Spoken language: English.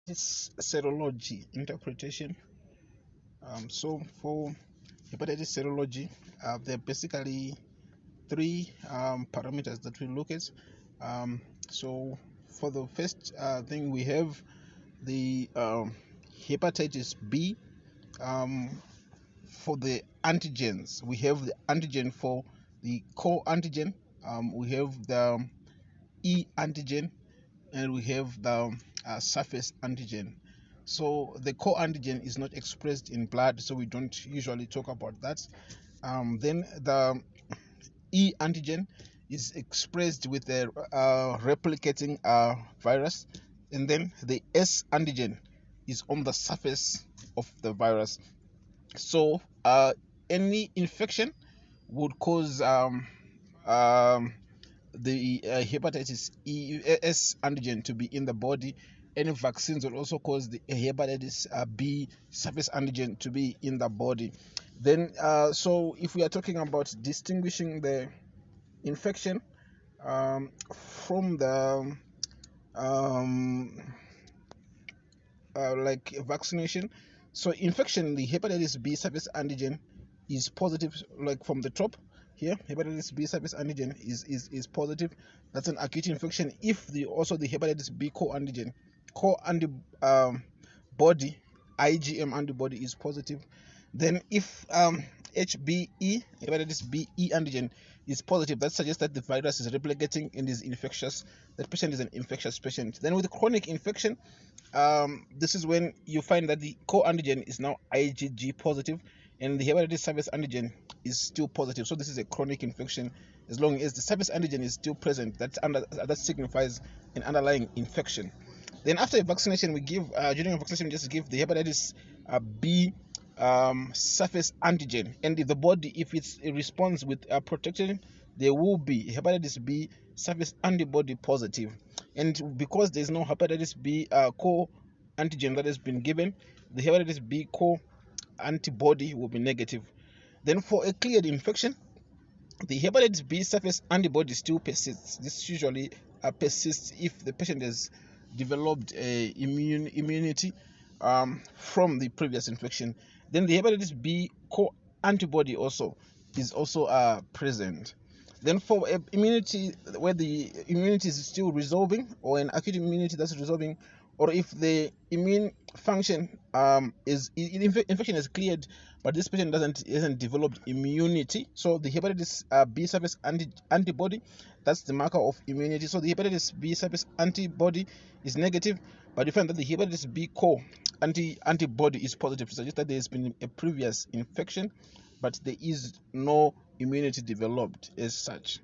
This serology interpretation. So for hepatitis serology, there are basically three parameters that we look at. So for the first thing, we have the hepatitis B. For the antigens, we have the antigen for the core antigen. We have the E antigen, and we have the surface antigen. So the core antigen is not expressed in blood, so we don't usually talk about that. Then the E antigen is expressed with the replicating virus, and then the S antigen is on the surface of the virus. So any infection would cause the hepatitis S antigen to be in the body. Any vaccines will also cause the hepatitis B surface antigen to be in the body. Then, so if we are talking about distinguishing the infection from the like vaccination, so infection, the hepatitis B surface antigen is positive, like from the top here. Hepatitis B surface antigen is positive. That's an acute infection. If the hepatitis B core antigen, core antibody, IgM antibody is positive, then if HBE, hepatitis B E antigen is positive, that suggests that the virus is replicating and is infectious. That patient is an infectious patient. Then with chronic infection, this is when you find that the core antigen is now IgG positive and the hepatitis surface antigen is still positive. So this is a chronic infection. As long as the surface antigen is still present, that signifies an underlying infection. Then after a vaccination, we give during a vaccination we just give the hepatitis B surface antigen, and if the body, if it responds with protection, there will be hepatitis B surface antibody positive. And because there is no hepatitis B core antigen that has been given, the hepatitis B core antibody will be negative. Then for a cleared infection, the hepatitis B surface antibody still persists. This usually persists if the patient has developed immunity from the previous infection. Then the hepatitis B core antibody also is also present. Then for immunity, where the immunity is still resolving, or an acute immunity that's resolving, or if the immune function infection is cleared, but this patient hasn't developed immunity, so the hepatitis B surface antibody, that's the marker of immunity. So the hepatitis B surface antibody is negative, but you find that the hepatitis B core antibody is positive, to suggest that there has been a previous infection, but there is no immunity developed as such.